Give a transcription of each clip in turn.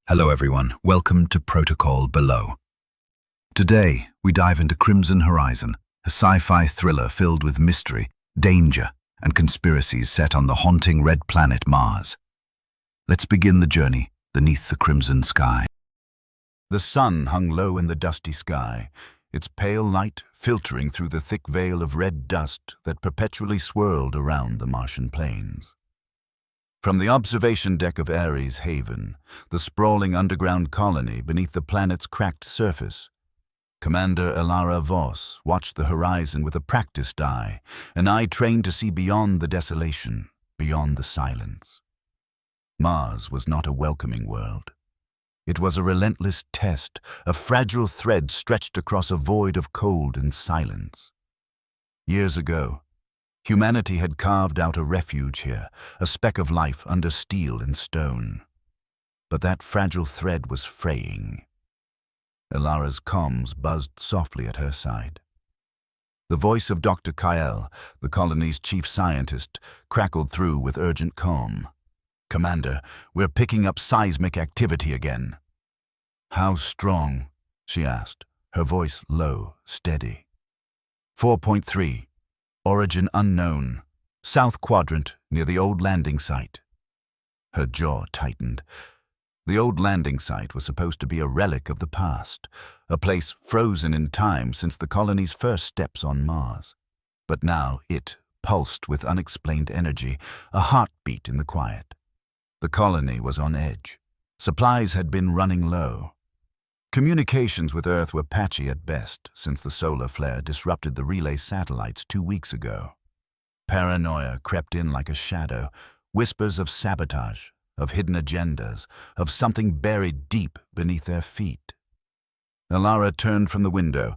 Hello everyone, welcome to Protocol Below. Today, we dive into Crimson Horizon, a sci-fi thriller filled with mystery, danger, and conspiracies set on the haunting red planet Mars. Let's begin the journey beneath the crimson sky. The sun hung low in the dusty sky, its pale light filtering through the thick veil of red dust that perpetually swirled around the Martian plains. From the observation deck of Ares Haven, the sprawling underground colony beneath the planet's cracked surface, Commander Elara Voss watched the horizon with a practiced eye, an eye trained to see beyond the desolation, beyond the silence. Mars was not a welcoming world. It was a relentless test, a fragile thread stretched across a void of cold and silence. Years ago, humanity had carved out a refuge here, a speck of life under steel and stone. But that fragile thread was fraying. Elara's comms buzzed softly at her side. The voice of Dr. Kael, the colony's chief scientist, crackled through with urgent calm. "Commander, we're picking up seismic activity again." "How strong?" she asked, her voice low, steady. 4.3. Origin unknown. South quadrant near the old landing site. Her jaw tightened. The old landing site was supposed to be a relic of the past, a place frozen in time since the colony's first steps on Mars. But now it pulsed with unexplained energy, a heartbeat in the quiet. The colony was on edge. Supplies had been running low. Communications with Earth were patchy at best since the solar flare disrupted the relay satellites 2 weeks ago. Paranoia crept in like a shadow, whispers of sabotage, of hidden agendas, of something buried deep beneath their feet. Elara turned from the window,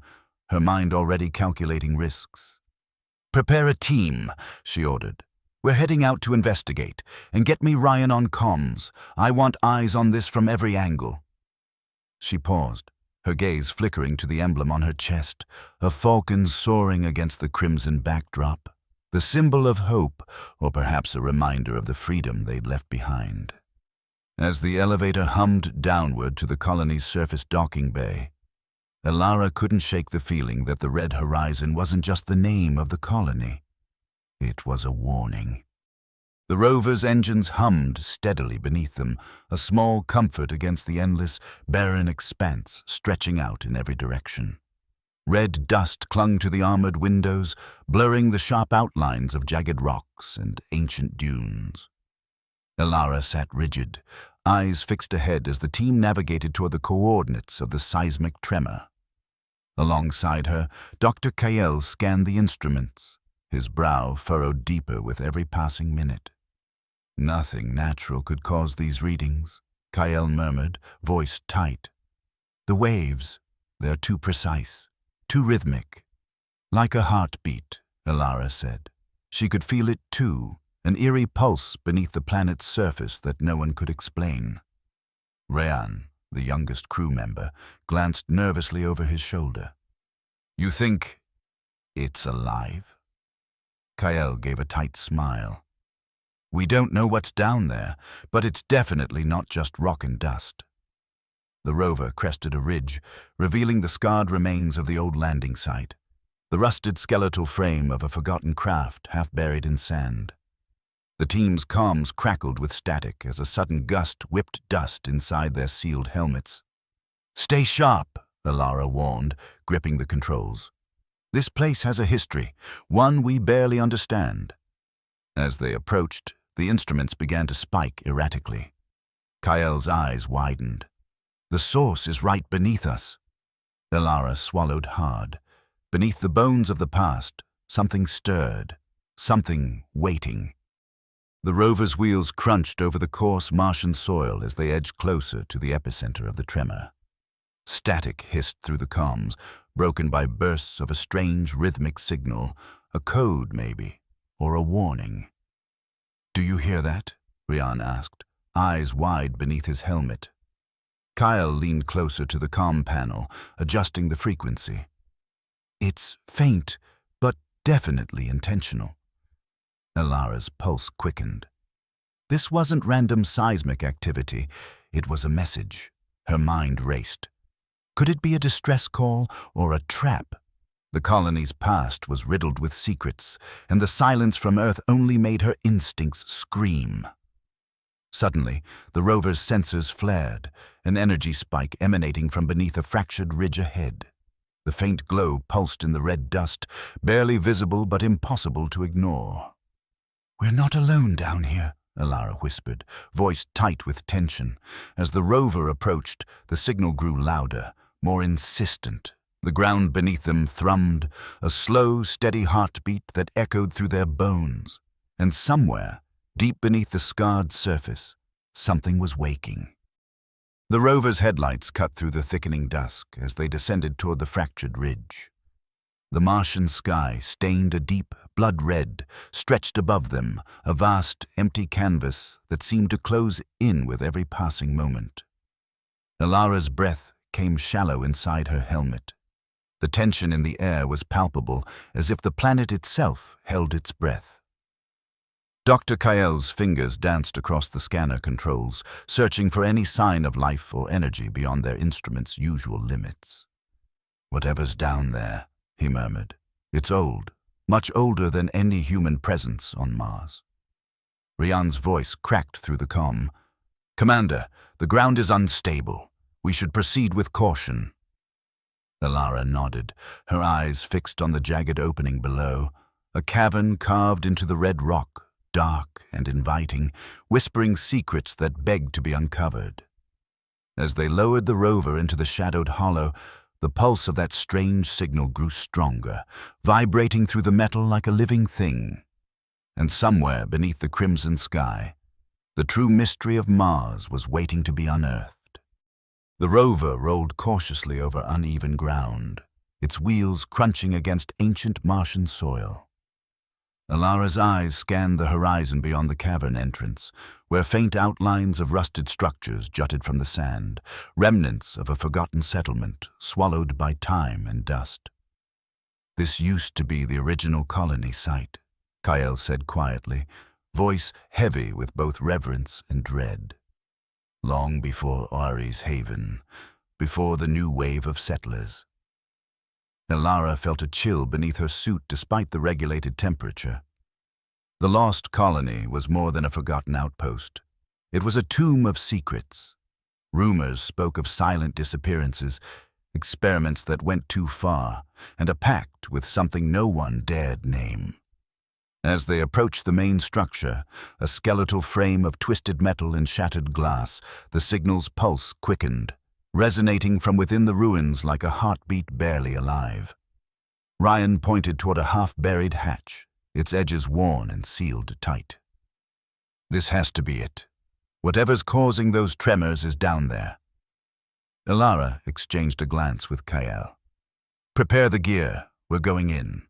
her mind already calculating risks. "Prepare a team," she ordered. "We're heading out to investigate, and get me Ryan on comms. I want eyes on this from every angle." She paused, her gaze flickering to the emblem on her chest, a falcon soaring against the crimson backdrop, the symbol of hope, or perhaps a reminder of the freedom they'd left behind. As the elevator hummed downward to the colony's surface docking bay, Elara couldn't shake the feeling that the red horizon wasn't just the name of the colony. It was a warning. The rover's engines hummed steadily beneath them, a small comfort against the endless, barren expanse stretching out in every direction. Red dust clung to the armored windows, blurring the sharp outlines of jagged rocks and ancient dunes. Elara sat rigid, eyes fixed ahead as the team navigated toward the coordinates of the seismic tremor. Alongside her, Dr. Kael scanned the instruments, his brow furrowed deeper with every passing minute. "Nothing natural could cause these readings," Kael murmured, voice tight. "The waves, they're too precise, too rhythmic." "Like a heartbeat," Elara said. She could feel it too, an eerie pulse beneath the planet's surface that no one could explain. Ryan, the youngest crew member, glanced nervously over his shoulder. "You think it's alive?" Kael gave a tight smile. "We don't know what's down there, but it's definitely not just rock and dust." The rover crested a ridge, revealing the scarred remains of the old landing site, the rusted skeletal frame of a forgotten craft half buried in sand. The team's comms crackled with static as a sudden gust whipped dust inside their sealed helmets. "Stay sharp," Elara warned, gripping the controls. "This place has a history, one we barely understand." As they approached, the instruments began to spike erratically. Kael's eyes widened. "The source is right beneath us." Elara swallowed hard. Beneath the bones of the past, something stirred, something waiting. The rover's wheels crunched over the coarse Martian soil as they edged closer to the epicenter of the tremor. Static hissed through the comms, broken by bursts of a strange rhythmic signal, a code maybe, or a warning. "Do you hear that?" Ryan asked, eyes wide beneath his helmet. Kael leaned closer to the comm panel, adjusting the frequency. "It's faint, but definitely intentional." Elara's pulse quickened. This wasn't random seismic activity. It was a message. Her mind raced. Could it be a distress call or a trap? The colony's past was riddled with secrets, and the silence from Earth only made her instincts scream. Suddenly, the rover's sensors flared, an energy spike emanating from beneath a fractured ridge ahead. The faint glow pulsed in the red dust, barely visible but impossible to ignore. "We're not alone down here," Elara whispered, voice tight with tension. As the rover approached, the signal grew louder, more insistent. The ground beneath them thrummed, a slow, steady heartbeat that echoed through their bones. And somewhere, deep beneath the scarred surface, something was waking. The rover's headlights cut through the thickening dusk as they descended toward the fractured ridge. The Martian sky, stained a deep blood red, stretched above them, a vast, empty canvas that seemed to close in with every passing moment. Elara's breath came shallow inside her helmet. The tension in the air was palpable, as if the planet itself held its breath. Dr. Kael's fingers danced across the scanner controls, searching for any sign of life or energy beyond their instrument's usual limits. "Whatever's down there," he murmured. "It's old, much older than any human presence on Mars." Rian's voice cracked through the comm. "Commander, the ground is unstable. We should proceed with caution." Elara nodded, her eyes fixed on the jagged opening below, a cavern carved into the red rock, dark and inviting, whispering secrets that begged to be uncovered. As they lowered the rover into the shadowed hollow, the pulse of that strange signal grew stronger, vibrating through the metal like a living thing. And somewhere beneath the crimson sky, the true mystery of Mars was waiting to be unearthed. The rover rolled cautiously over uneven ground, its wheels crunching against ancient Martian soil. Elara's eyes scanned the horizon beyond the cavern entrance, where faint outlines of rusted structures jutted from the sand, remnants of a forgotten settlement swallowed by time and dust. "This used to be the original colony site," Kael said quietly, voice heavy with both reverence and dread. "Long before Ari's haven, before the new wave of settlers." Elara felt a chill beneath her suit despite the regulated temperature. The lost colony was more than a forgotten outpost. It was a tomb of secrets. Rumors spoke of silent disappearances, experiments that went too far, and a pact with something no one dared name. As they approached the main structure, a skeletal frame of twisted metal and shattered glass, the signal's pulse quickened, resonating from within the ruins like a heartbeat barely alive. Ryan pointed toward a half-buried hatch, its edges worn and sealed tight. "This has to be it. Whatever's causing those tremors is down there." Elara exchanged a glance with Kael. "Prepare the gear. We're going in."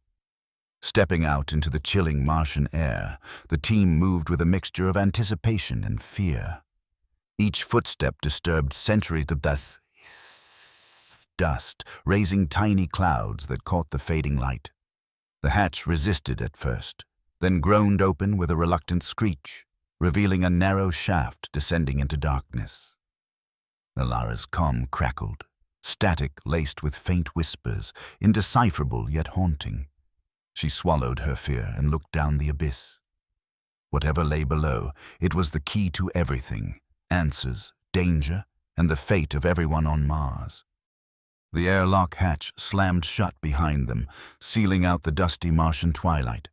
Stepping out into the chilling Martian air, the team moved with a mixture of anticipation and fear. Each footstep disturbed centuries of dust, raising tiny clouds that caught the fading light. The hatch resisted at first, then groaned open with a reluctant screech, revealing a narrow shaft descending into darkness. Elara's comm crackled, static laced with faint whispers, indecipherable yet haunting. She swallowed her fear and looked down the abyss. Whatever lay below, it was the key to everything: answers, danger, and the fate of everyone on Mars. The airlock hatch slammed shut behind them, sealing out the dusty Martian twilight.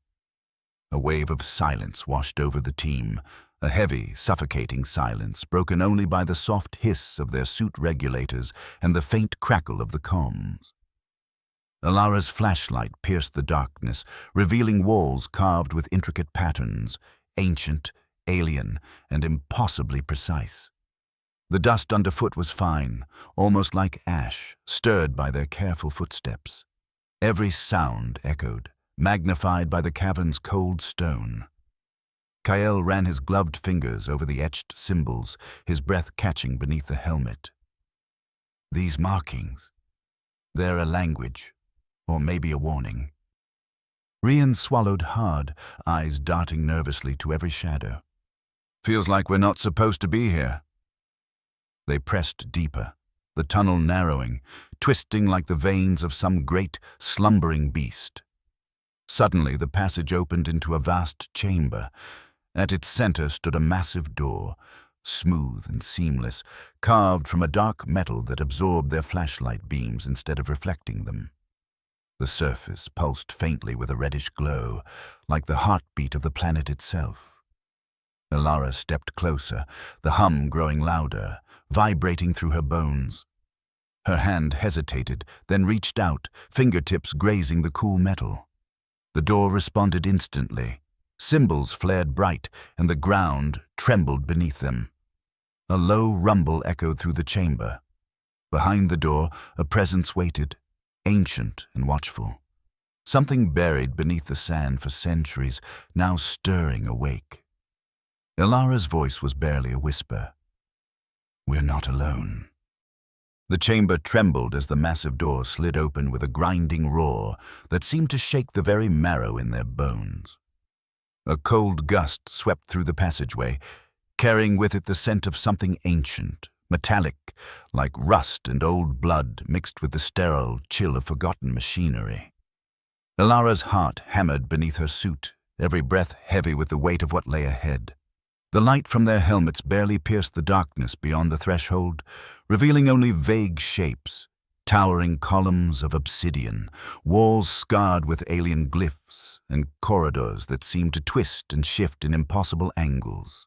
A wave of silence washed over the team, a heavy, suffocating silence broken only by the soft hiss of their suit regulators and the faint crackle of the comms. Elara's flashlight pierced the darkness, revealing walls carved with intricate patterns, ancient, alien, and impossibly precise. The dust underfoot was fine, almost like ash, stirred by their careful footsteps. Every sound echoed, magnified by the cavern's cold stone. Kael ran his gloved fingers over the etched symbols, his breath catching beneath the helmet. "These markings, they're a language, or maybe a warning." Rian swallowed hard, eyes darting nervously to every shadow. "Feels like we're not supposed to be here." They pressed deeper, the tunnel narrowing, twisting like the veins of some great, slumbering beast. Suddenly, the passage opened into a vast chamber. At its center stood a massive door, smooth and seamless, carved from a dark metal that absorbed their flashlight beams instead of reflecting them. The surface pulsed faintly with a reddish glow, like the heartbeat of the planet itself. Elara stepped closer, the hum growing louder, vibrating through her bones. Her hand hesitated, then reached out, fingertips grazing the cool metal. The door responded instantly. Symbols flared bright, and the ground trembled beneath them. A low rumble echoed through the chamber. Behind the door, a presence waited, ancient and watchful. Something buried beneath the sand for centuries, now stirring awake. Elara's voice was barely a whisper. "We're not alone." The chamber trembled as the massive door slid open with a grinding roar that seemed to shake the very marrow in their bones. A cold gust swept through the passageway, carrying with it the scent of something ancient, metallic, like rust and old blood mixed with the sterile chill of forgotten machinery. Elara's heart hammered beneath her suit, every breath heavy with the weight of what lay ahead. The light from their helmets barely pierced the darkness beyond the threshold, revealing only vague shapes, towering columns of obsidian, walls scarred with alien glyphs, and corridors that seemed to twist and shift in impossible angles.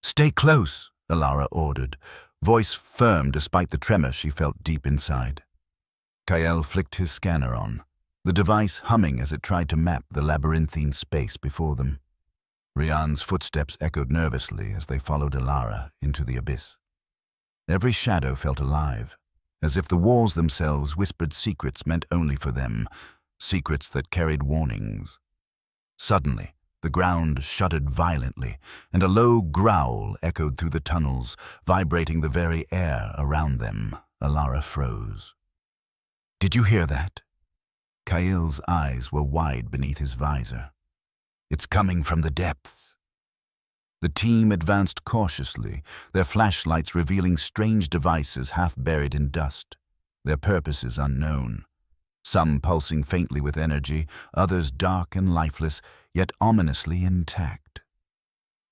"Stay close," Elara ordered, voice firm despite the tremor she felt deep inside. Kael flicked his scanner on, the device humming as it tried to map the labyrinthine space before them. Rian's footsteps echoed nervously as they followed Elara into the abyss. Every shadow felt alive, as if the walls themselves whispered secrets meant only for them, secrets that carried warnings. Suddenly, the ground shuddered violently, and a low growl echoed through the tunnels, vibrating the very air around them. Elara froze. "Did you hear that?" Kael's eyes were wide beneath his visor. "It's coming from the depths." The team advanced cautiously, their flashlights revealing strange devices half buried in dust, their purposes unknown. Some pulsing faintly with energy, others dark and lifeless, yet ominously intact.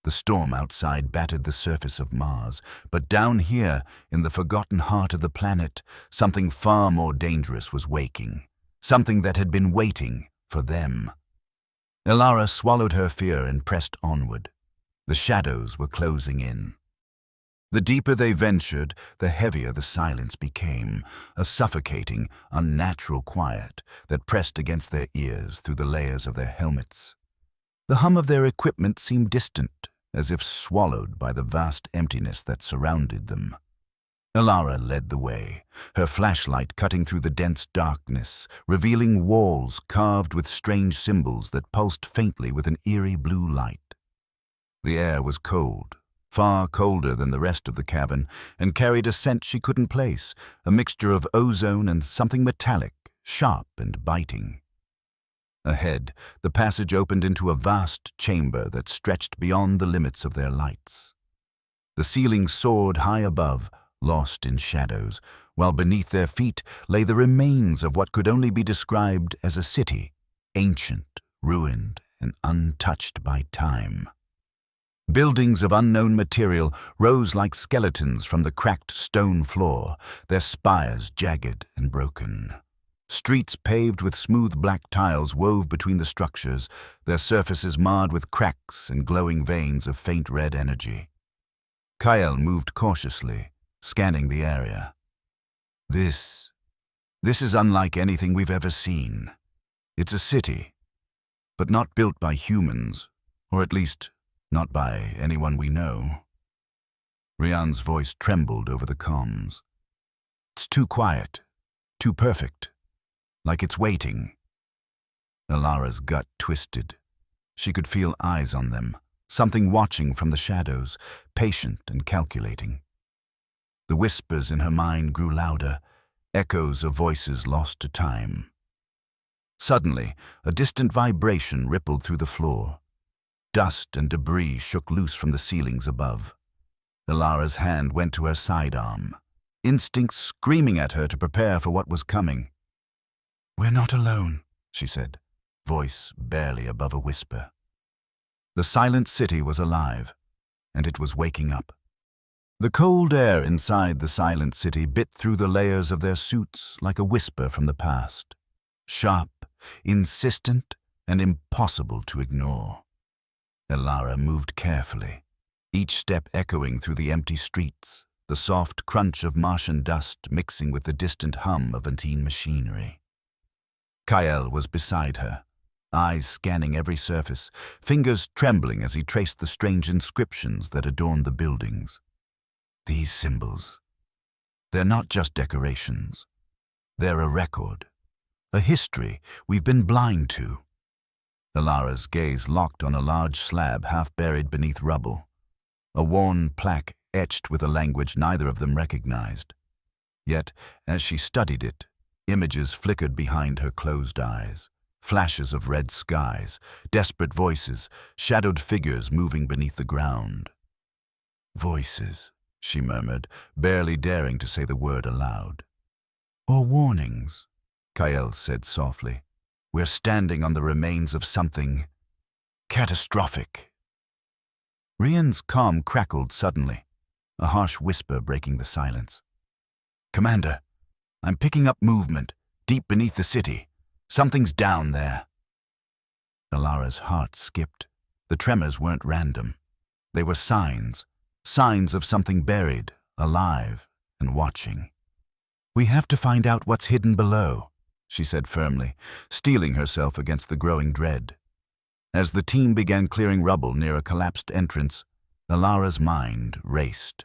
The storm outside battered the surface of Mars, but down here, in the forgotten heart of the planet, something far more dangerous was waking, something that had been waiting for them. Elara swallowed her fear and pressed onward. The shadows were closing in. The deeper they ventured, the heavier the silence became, a suffocating, unnatural quiet that pressed against their ears through the layers of their helmets. The hum of their equipment seemed distant, as if swallowed by the vast emptiness that surrounded them. Elara led the way, her flashlight cutting through the dense darkness, revealing walls carved with strange symbols that pulsed faintly with an eerie blue light. The air was cold, far colder than the rest of the cavern, and carried a scent she couldn't place, a mixture of ozone and something metallic, sharp and biting. Ahead, the passage opened into a vast chamber that stretched beyond the limits of their lights. The ceiling soared high above, lost in shadows, while beneath their feet lay the remains of what could only be described as a city, ancient, ruined, and untouched by time. Buildings of unknown material rose like skeletons from the cracked stone floor, their spires jagged and broken. Streets paved with smooth black tiles wove between the structures, their surfaces marred with cracks and glowing veins of faint red energy. Kael moved cautiously, scanning the area. This is unlike anything we've ever seen. It's a city, but not built by humans, or at least not by anyone we know. Rian's voice trembled over the comms. "It's too quiet, too perfect, like it's waiting." Elara's gut twisted. She could feel eyes on them, something watching from the shadows, patient and calculating. The whispers in her mind grew louder, echoes of voices lost to time. Suddenly, a distant vibration rippled through the floor. Dust and debris shook loose from the ceilings above. Elara's hand went to her sidearm, instinct screaming at her to prepare for what was coming. "We're not alone," she said, voice barely above a whisper. The silent city was alive, and it was waking up. The cold air inside the silent city bit through the layers of their suits like a whisper from the past, sharp, insistent, and impossible to ignore. Elara moved carefully, each step echoing through the empty streets, the soft crunch of Martian dust mixing with the distant hum of Antine machinery. Kael was beside her, eyes scanning every surface, fingers trembling as he traced the strange inscriptions that adorned the buildings. These symbols, they're not just decorations. They're a record, a history we've been blind to. Elara's gaze locked on a large slab half buried beneath rubble, a worn plaque etched with a language neither of them recognized. Yet, as she studied it, images flickered behind her closed eyes, flashes of red skies, desperate voices, shadowed figures moving beneath the ground. "Voices," she murmured, barely daring to say the word aloud. "Or warnings," Kael said softly. "We're standing on the remains of something catastrophic." Rian's calm crackled suddenly, a harsh whisper breaking the silence. "Commander, I'm picking up movement, deep beneath the city. Something's down there." Elara's heart skipped. The tremors weren't random. They were signs of something buried, alive, and watching. "We have to find out what's hidden below," she said firmly, steeling herself against the growing dread. As the team began clearing rubble near a collapsed entrance, Elara's mind raced.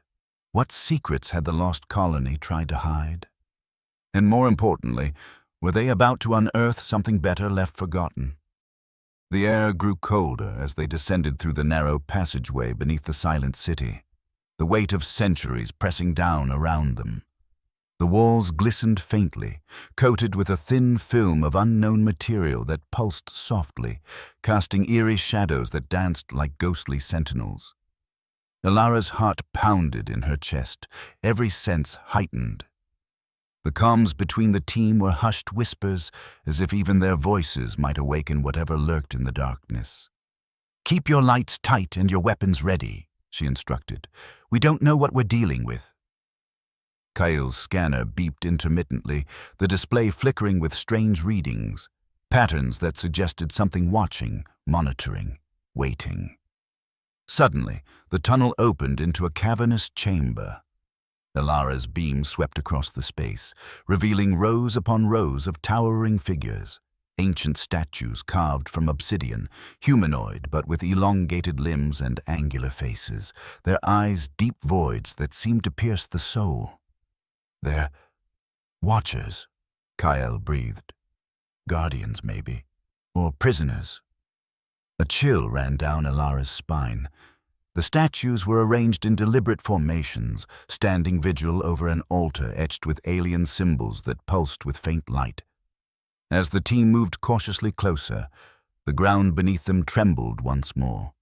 What secrets had the lost colony tried to hide? And more importantly, were they about to unearth something better left forgotten? The air grew colder as they descended through the narrow passageway beneath the silent city, the weight of centuries pressing down around them. The walls glistened faintly, coated with a thin film of unknown material that pulsed softly, casting eerie shadows that danced like ghostly sentinels. Elara's heart pounded in her chest, every sense heightened. The comms between the team were hushed whispers, as if even their voices might awaken whatever lurked in the darkness. "Keep your lights tight and your weapons ready," she instructed. "We don't know what we're dealing with." Kael's scanner beeped intermittently, the display flickering with strange readings, patterns that suggested something watching, monitoring, waiting. Suddenly, the tunnel opened into a cavernous chamber. Elara's beam swept across the space, revealing rows upon rows of towering figures, ancient statues carved from obsidian, humanoid but with elongated limbs and angular faces, their eyes deep voids that seemed to pierce the soul. "They're watchers," Kael breathed. "Guardians, maybe. Or prisoners." A chill ran down Elara's spine. The statues were arranged in deliberate formations, standing vigil over an altar etched with alien symbols that pulsed with faint light. As the team moved cautiously closer, the ground beneath them trembled once more.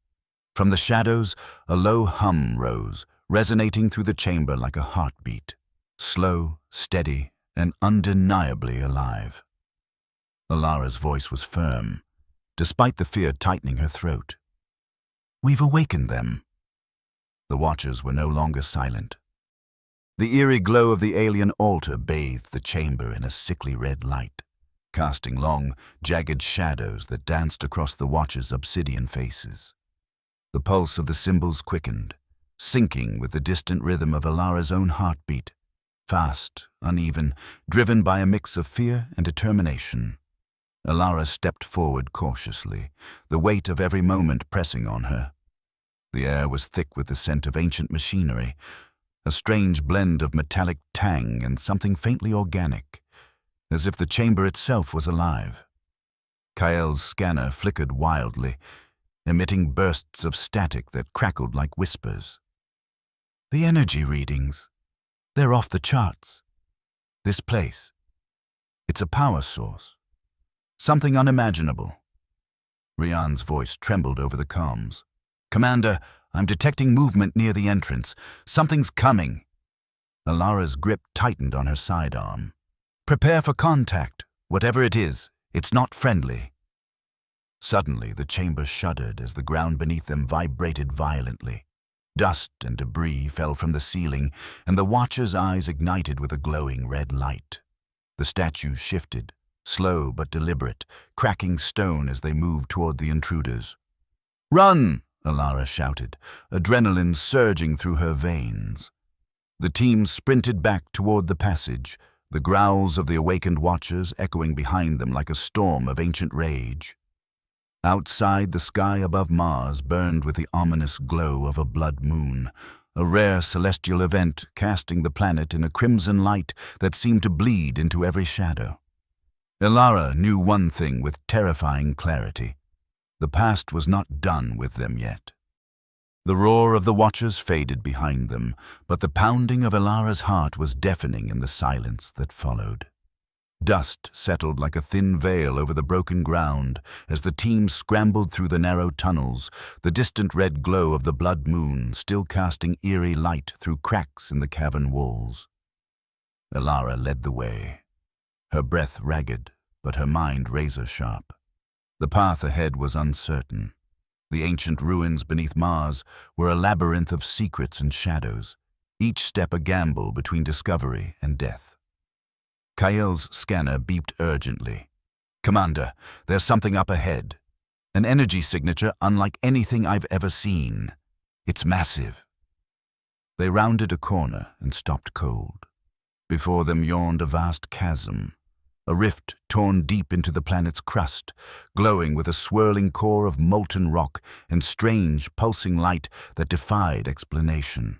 From the shadows, a low hum rose, resonating through the chamber like a heartbeat, slow, steady, and undeniably alive. Elara's voice was firm, despite the fear tightening her throat. "We've awakened them." The watchers were no longer silent. The eerie glow of the alien altar bathed the chamber in a sickly red light, casting long, jagged shadows that danced across the watchers' obsidian faces. The pulse of the symbols quickened, syncing with the distant rhythm of Elara's own heartbeat, fast, uneven, driven by a mix of fear and determination. Elara stepped forward cautiously, the weight of every moment pressing on her. The air was thick with the scent of ancient machinery, a strange blend of metallic tang and something faintly organic, as if the chamber itself was alive. Kael's scanner flickered wildly, emitting bursts of static that crackled like whispers. "The energy readings, they're off the charts. This place, it's a power source. Something unimaginable." Rian's voice trembled over the comms. "Commander, I'm detecting movement near the entrance. Something's coming. Elara's grip tightened on her sidearm. Prepare for contact. Whatever it is, it's not friendly. Suddenly, the chamber shuddered as the ground beneath them vibrated violently. Dust and debris fell from the ceiling, and the watcher's eyes ignited with a glowing red light. The statues shifted, slow but deliberate, cracking stone as they moved toward the intruders. "Run!" Elara shouted, adrenaline surging through her veins. The team sprinted back toward the passage, the growls of the awakened watchers echoing behind them like a storm of ancient rage. Outside, the sky above Mars burned with the ominous glow of a blood moon, a rare celestial event casting the planet in a crimson light that seemed to bleed into every shadow. Elara knew one thing with terrifying clarity. The past was not done with them yet. The roar of the watchers faded behind them, but the pounding of Elara's heart was deafening in the silence that followed. Dust settled like a thin veil over the broken ground as the team scrambled through the narrow tunnels, the distant red glow of the blood moon still casting eerie light through cracks in the cavern walls. Elara led the way, her breath ragged, but her mind razor-sharp. The path ahead was uncertain. The ancient ruins beneath Mars were a labyrinth of secrets and shadows, each step a gamble between discovery and death. Kael's scanner beeped urgently. "Commander, there's something up ahead. An energy signature unlike anything I've ever seen. It's massive." They rounded a corner and stopped cold. Before them yawned a vast chasm, a rift torn deep into the planet's crust, glowing with a swirling core of molten rock and strange, pulsing light that defied explanation.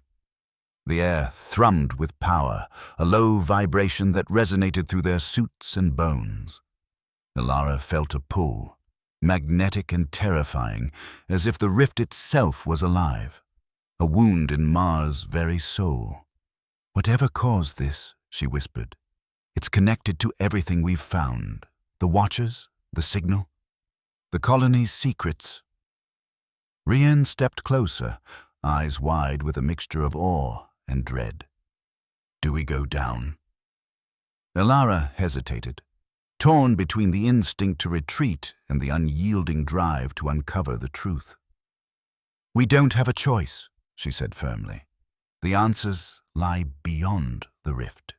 The air thrummed with power, a low vibration that resonated through their suits and bones. Elara felt a pull, magnetic and terrifying, as if the rift itself was alive, a wound in Mars' very soul. "Whatever caused this," she whispered, "it's connected to everything we've found. The Watchers, the signal, the colony's secrets." Rien stepped closer, eyes wide with a mixture of awe and dread. "Do we go down?" Elara hesitated, torn between the instinct to retreat and the unyielding drive to uncover the truth. "We don't have a choice," she said firmly. "The answers lie beyond the rift."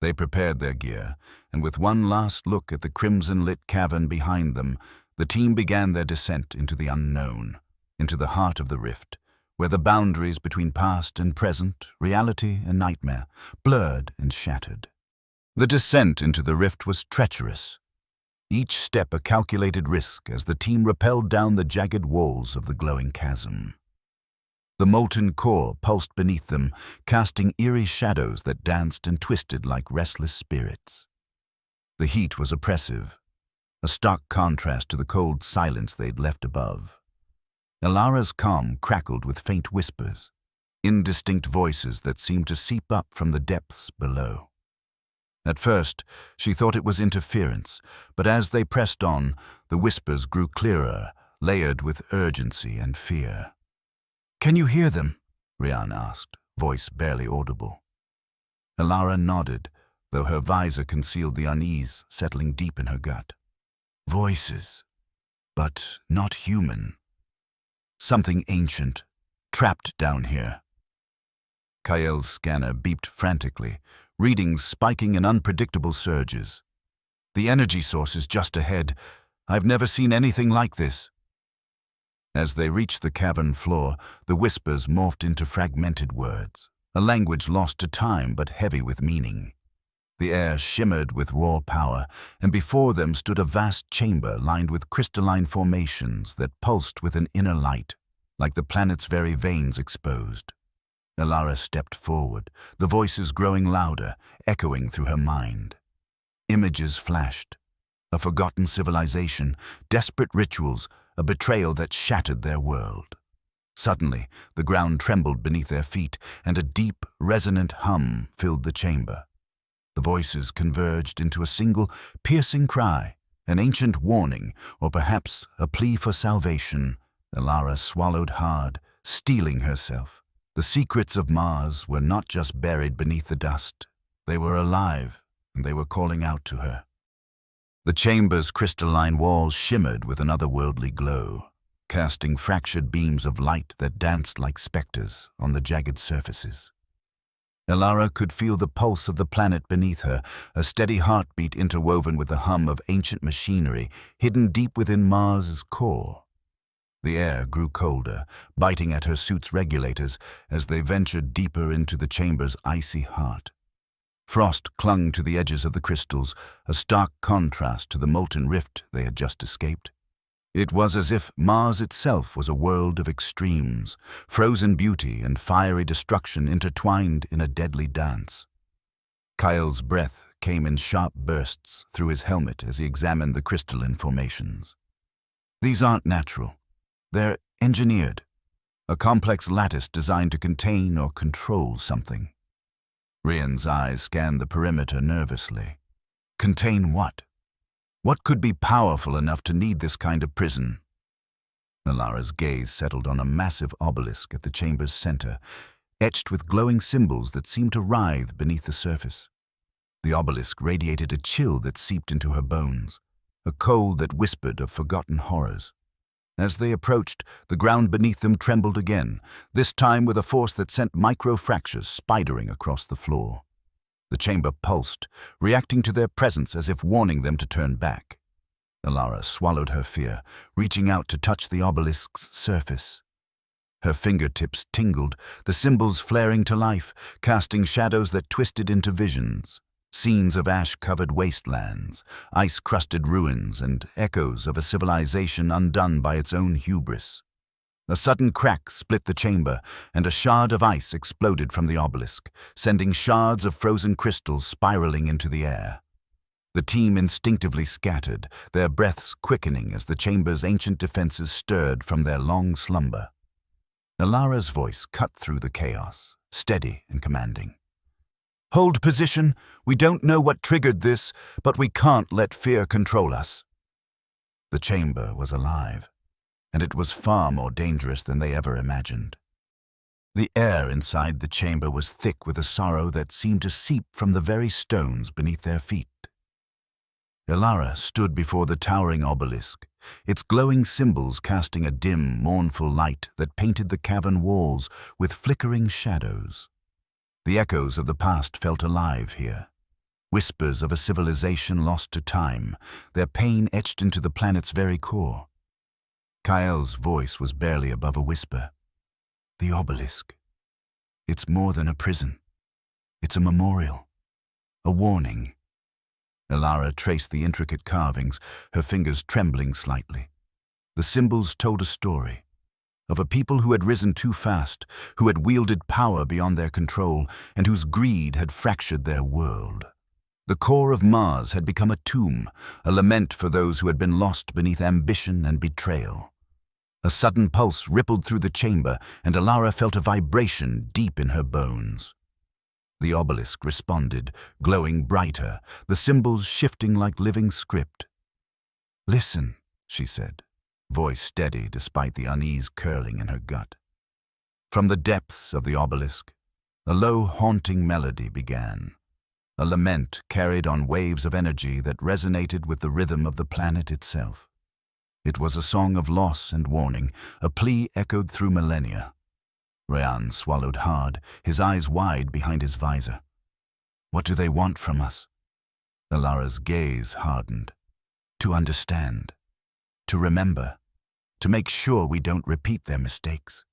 They prepared their gear, and with one last look at the crimson-lit cavern behind them, the team began their descent into the unknown, into the heart of the rift, where the boundaries between past and present, reality and nightmare, blurred and shattered. The descent into the rift was treacherous, each step a calculated risk as the team rappelled down the jagged walls of the glowing chasm. The molten core pulsed beneath them, casting eerie shadows that danced and twisted like restless spirits. The heat was oppressive, a stark contrast to the cold silence they'd left above. Elara's calm crackled with faint whispers, indistinct voices that seemed to seep up from the depths below. At first, she thought it was interference, but as they pressed on, the whispers grew clearer, layered with urgency and fear. "Can you hear them?" Rian asked, voice barely audible. Elara nodded, though her visor concealed the unease settling deep in her gut. "Voices, but not human. Something ancient, trapped down here." Kael's scanner beeped frantically, readings spiking in unpredictable surges. "The energy source is just ahead. I've never seen anything like this." As they reached the cavern floor, the whispers morphed into fragmented words, a language lost to time but heavy with meaning. The air shimmered with raw power, and before them stood a vast chamber lined with crystalline formations that pulsed with an inner light, like the planet's very veins exposed. Elara stepped forward, the voices growing louder, echoing through her mind. Images flashed. A forgotten civilization, desperate rituals, a betrayal that shattered their world. Suddenly, the ground trembled beneath their feet, and a deep, resonant hum filled the chamber. The voices converged into a single, piercing cry, an ancient warning, or perhaps a plea for salvation. Elara swallowed hard, steeling herself. The secrets of Mars were not just buried beneath the dust. They were alive, and they were calling out to her. The chamber's crystalline walls shimmered with an otherworldly glow, casting fractured beams of light that danced like specters on the jagged surfaces. Elara could feel the pulse of the planet beneath her, a steady heartbeat interwoven with the hum of ancient machinery hidden deep within Mars's core. The air grew colder, biting at her suit's regulators as they ventured deeper into the chamber's icy heart. Frost clung to the edges of the crystals, a stark contrast to the molten rift they had just escaped. It was as if Mars itself was a world of extremes, frozen beauty and fiery destruction intertwined in a deadly dance. Kyle's breath came in sharp bursts through his helmet as he examined the crystalline formations. These aren't natural. They're engineered, a complex lattice designed to contain or control something. Rian's eyes scanned the perimeter nervously. Contain what? What could be powerful enough to need this kind of prison? Elara's gaze settled on a massive obelisk at the chamber's center, etched with glowing symbols that seemed to writhe beneath the surface. The obelisk radiated a chill that seeped into her bones, a cold that whispered of forgotten horrors. As they approached, the ground beneath them trembled again, this time with a force that sent micro-fractures spidering across the floor. The chamber pulsed, reacting to their presence as if warning them to turn back. Elara swallowed her fear, reaching out to touch the obelisk's surface. Her fingertips tingled, the symbols flaring to life, casting shadows that twisted into visions. Scenes of ash-covered wastelands, ice-crusted ruins, and echoes of a civilization undone by its own hubris. A sudden crack split the chamber, and a shard of ice exploded from the obelisk, sending shards of frozen crystals spiraling into the air. The team instinctively scattered, their breaths quickening as the chamber's ancient defenses stirred from their long slumber. Elara's voice cut through the chaos, steady and commanding. "Hold position. We don't know what triggered this, but we can't let fear control us." The chamber was alive, and it was far more dangerous than they ever imagined. The air inside the chamber was thick with a sorrow that seemed to seep from the very stones beneath their feet. Elara stood before the towering obelisk, its glowing symbols casting a dim, mournful light that painted the cavern walls with flickering shadows. The echoes of the past felt alive here, whispers of a civilization lost to time, their pain etched into the planet's very core. Kyle's voice was barely above a whisper. "The obelisk. It's more than a prison. It's a memorial, a warning." Elara traced the intricate carvings, her fingers trembling slightly. The symbols told a story of a people who had risen too fast, who had wielded power beyond their control, and whose greed had fractured their world. The core of Mars had become a tomb, a lament for those who had been lost beneath ambition and betrayal. A sudden pulse rippled through the chamber, and Elara felt a vibration deep in her bones. The obelisk responded, glowing brighter, the symbols shifting like living script. "Listen," she said, voice steady despite the unease curling in her gut. From the depths of the obelisk, a low, haunting melody began, a lament carried on waves of energy that resonated with the rhythm of the planet itself. It was a song of loss and warning, a plea echoed through millennia. Rian swallowed hard, his eyes wide behind his visor. "What do they want from us?" Elara's gaze hardened. "To understand. To remember. To make sure we don't repeat their mistakes."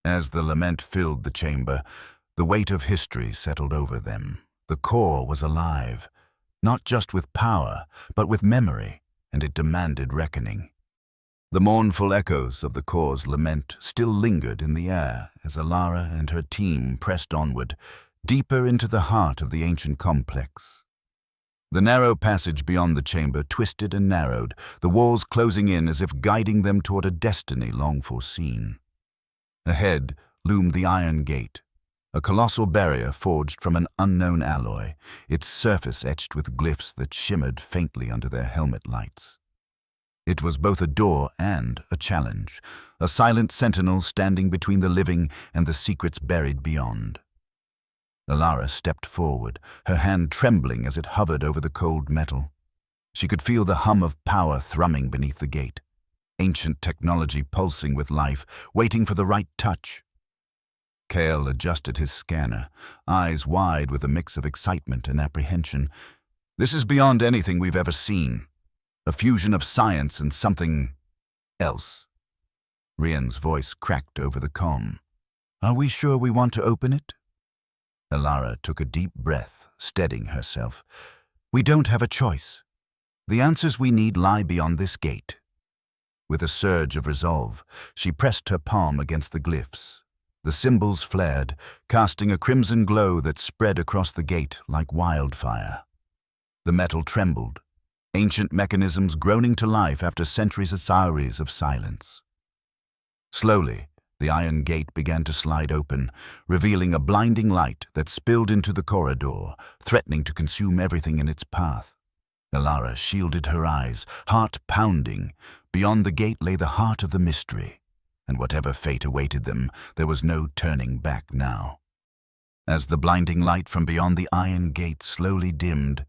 As the lament filled the chamber, the weight of history settled over them. The core was alive, not just with power, but with memory, and it demanded reckoning. The mournful echoes of the core's lament still lingered in the air as Elara and her team pressed onward, deeper into the heart of the ancient complex. The narrow passage beyond the chamber twisted and narrowed, the walls closing in as if guiding them toward a destiny long foreseen. Ahead loomed the Iron Gate, a colossal barrier forged from an unknown alloy, its surface etched with glyphs that shimmered faintly under their helmet lights. It was both a door and a challenge, a silent sentinel standing between the living and the secrets buried beyond. Elara stepped forward, her hand trembling as it hovered over the cold metal. She could feel the hum of power thrumming beneath the gate, ancient technology pulsing with life, waiting for the right touch. Kael adjusted his scanner, eyes wide with a mix of excitement and apprehension. This is beyond anything we've ever seen. A fusion of science and something else. Rian's voice cracked over the comm. Are we sure we want to open it? Elara took a deep breath, steadying herself. We don't have a choice. The answers we need lie beyond this gate. With a surge of resolve, she pressed her palm against the glyphs. The symbols flared, casting a crimson glow that spread across the gate like wildfire. The metal trembled, ancient mechanisms groaning to life after centuries of silence. Slowly, the iron gate began to slide open, revealing a blinding light that spilled into the corridor, threatening to consume everything in its path. Elara shielded her eyes, heart pounding. Beyond the gate lay the heart of the mystery, and whatever fate awaited them, there was no turning back now. As the blinding light from beyond the iron gate slowly dimmed,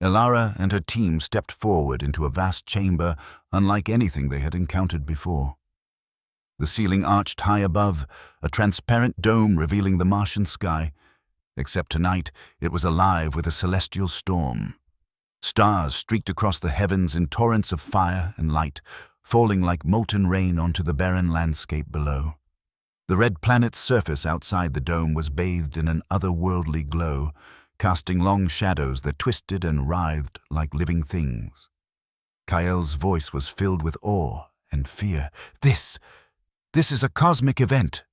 Elara and her team stepped forward into a vast chamber unlike anything they had encountered before. The ceiling arched high above, a transparent dome revealing the Martian sky, except tonight it was alive with a celestial storm. Stars streaked across the heavens in torrents of fire and light, falling like molten rain onto the barren landscape below. The red planet's surface outside the dome was bathed in an otherworldly glow, casting long shadows that twisted and writhed like living things. Kael's voice was filled with awe and fear. This is a cosmic event.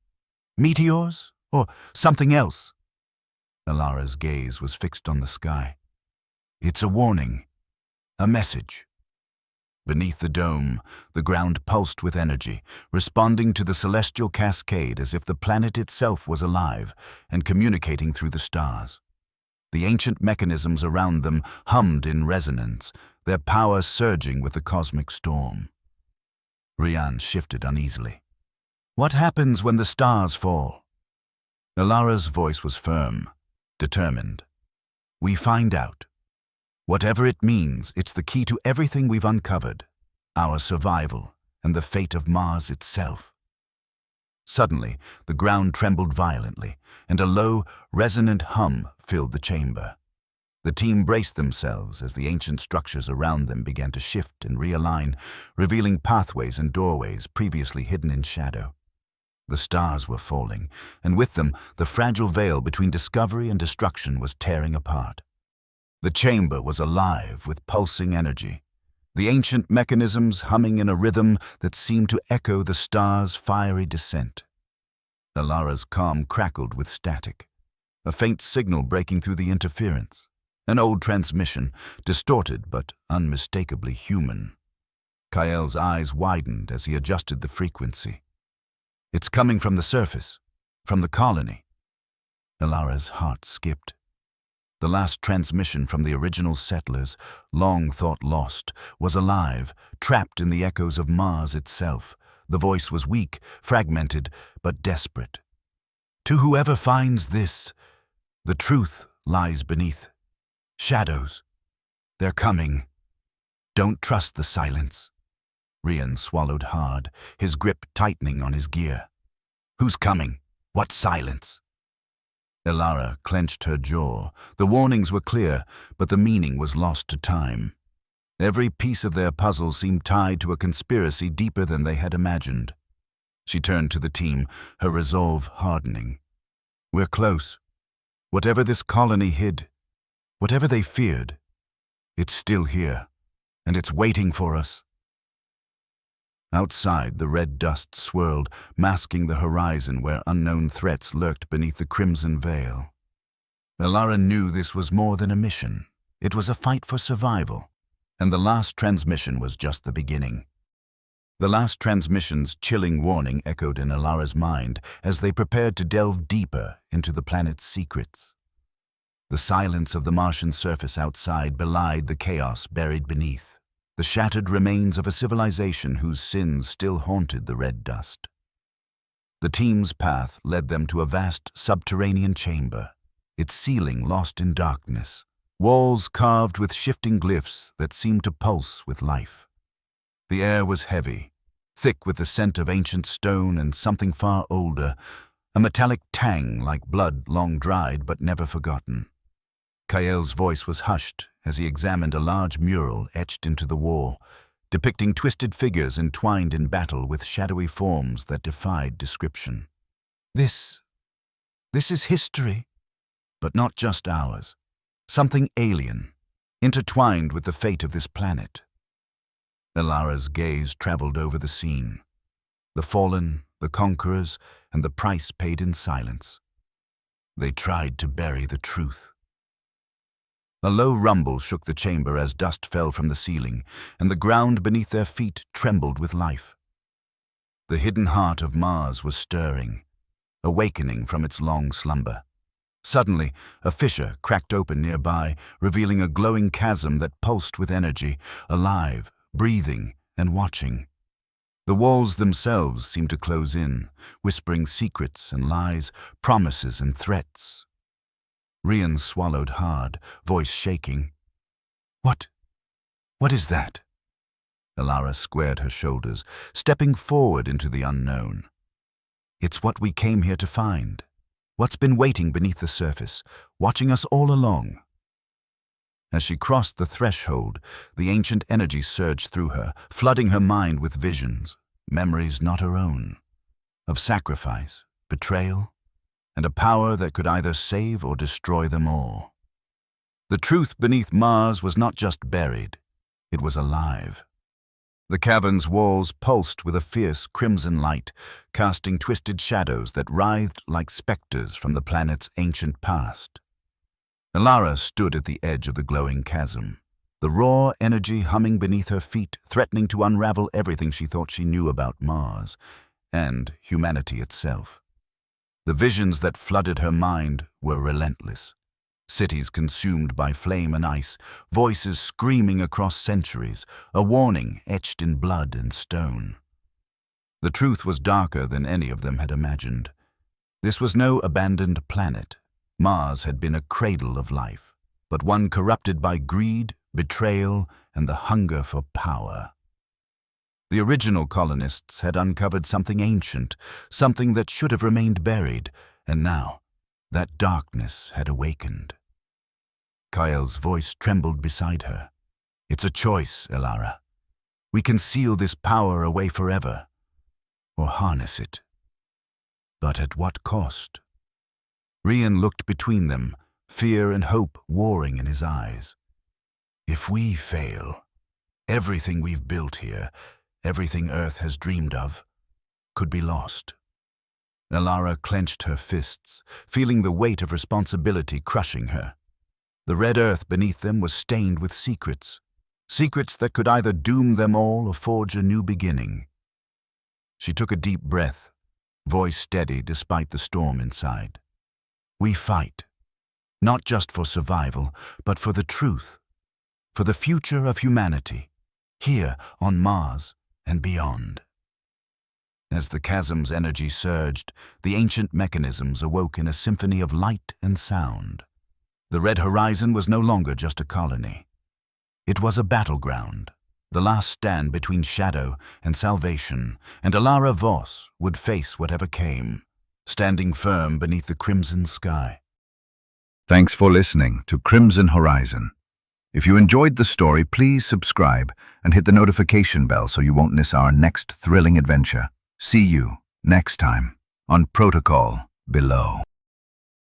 Meteors? Or something else? Elara's gaze was fixed on the sky. It's a warning. A message. Beneath the dome, the ground pulsed with energy, responding to the celestial cascade as if the planet itself was alive and communicating through the stars. The ancient mechanisms around them hummed in resonance, their power surging with the cosmic storm. Rian shifted uneasily. What happens when the stars fall? Elara's voice was firm, determined. We find out. Whatever it means, it's the key to everything we've uncovered, our survival and the fate of Mars itself. Suddenly, the ground trembled violently, and a low, resonant hum filled the chamber. The team braced themselves as the ancient structures around them began to shift and realign, revealing pathways and doorways previously hidden in shadow. The stars were falling, and with them, the fragile veil between discovery and destruction was tearing apart. The chamber was alive with pulsing energy, the ancient mechanisms humming in a rhythm that seemed to echo the stars' fiery descent. Elara's comm crackled with static, a faint signal breaking through the interference, an old transmission, distorted but unmistakably human. Kael's eyes widened as he adjusted the frequency. It's coming from the surface, from the colony. Elara's heart skipped. The last transmission from the original settlers, long thought lost, was alive, trapped in the echoes of Mars itself. The voice was weak, fragmented, but desperate. To whoever finds this, the truth lies beneath. Shadows. They're coming. Don't trust the silence. Rian swallowed hard, his grip tightening on his gear. Who's coming? What silence? Elara clenched her jaw. The warnings were clear, but the meaning was lost to time. Every piece of their puzzle seemed tied to a conspiracy deeper than they had imagined. She turned to the team, her resolve hardening. We're close. Whatever this colony hid, whatever they feared, it's still here, and it's waiting for us. Outside, the red dust swirled, masking the horizon where unknown threats lurked beneath the crimson veil. Elara knew this was more than a mission. It was a fight for survival, and the last transmission was just the beginning. The last transmission's chilling warning echoed in Elara's mind as they prepared to delve deeper into the planet's secrets. The silence of the Martian surface outside belied the chaos buried beneath. the shattered remains of a civilization whose sins still haunted the red dust. The team's path led them to a vast subterranean chamber, its ceiling lost in darkness, walls carved with shifting glyphs that seemed to pulse with life. The air was heavy, thick with the scent of ancient stone and something far older, a metallic tang like blood long dried but never forgotten. Kael's voice was hushed as he examined a large mural etched into the wall, depicting twisted figures entwined in battle with shadowy forms that defied description. This is history, but not just ours. Something alien, intertwined with the fate of this planet. Elara's gaze traveled over the scene. The fallen, the conquerors, and the price paid in silence. They tried to bury the truth. A low rumble shook the chamber as dust fell from the ceiling, and the ground beneath their feet trembled with life. The hidden heart of Mars was stirring, awakening from its long slumber. Suddenly, a fissure cracked open nearby, revealing a glowing chasm that pulsed with energy, alive, breathing, and watching. The walls themselves seemed to close in, whispering secrets and lies, promises and threats. Rian swallowed hard, voice shaking. What is that?" Elara squared her shoulders, stepping forward into the unknown. "It's what we came here to find. What's been waiting beneath the surface, watching us all along." As she crossed the threshold, the ancient energy surged through her, flooding her mind with visions, memories not her own, of sacrifice, betrayal, and a power that could either save or destroy them all. The truth beneath Mars was not just buried, it was alive. The cavern's walls pulsed with a fierce crimson light, casting twisted shadows that writhed like specters from the planet's ancient past. Elara stood at the edge of the glowing chasm, the raw energy humming beneath her feet, threatening to unravel everything she thought she knew about Mars and humanity itself. The visions that flooded her mind were relentless. Cities consumed by flame and ice, voices screaming across centuries, a warning etched in blood and stone. The truth was darker than any of them had imagined. This was no abandoned planet. Mars had been a cradle of life, but one corrupted by greed, betrayal, and the hunger for power. The original colonists had uncovered something ancient, something that should have remained buried, and now that darkness had awakened. Kael's voice trembled beside her. "It's a choice, Elara. We can seal this power away forever, or harness it. But at what cost?" Rian looked between them, fear and hope warring in his eyes. "If we fail, everything we've built here, everything Earth has dreamed of, could be lost." Elara clenched her fists, feeling the weight of responsibility crushing her. The red earth beneath them was stained with secrets, secrets that could either doom them all or forge a new beginning. She took a deep breath, voice steady despite the storm inside. "We fight, not just for survival, but for the truth, for the future of humanity, here on Mars and beyond." As the chasm's energy surged, the ancient mechanisms awoke in a symphony of light and sound. The red horizon was no longer just a colony. It was a battleground, the last stand between shadow and salvation, and Elara Voss would face whatever came, standing firm beneath the crimson sky. Thanks for listening to Crimson Horizon. If you enjoyed the story, please subscribe and hit the notification bell so you won't miss our next thrilling adventure. See you next time on Protocol Below.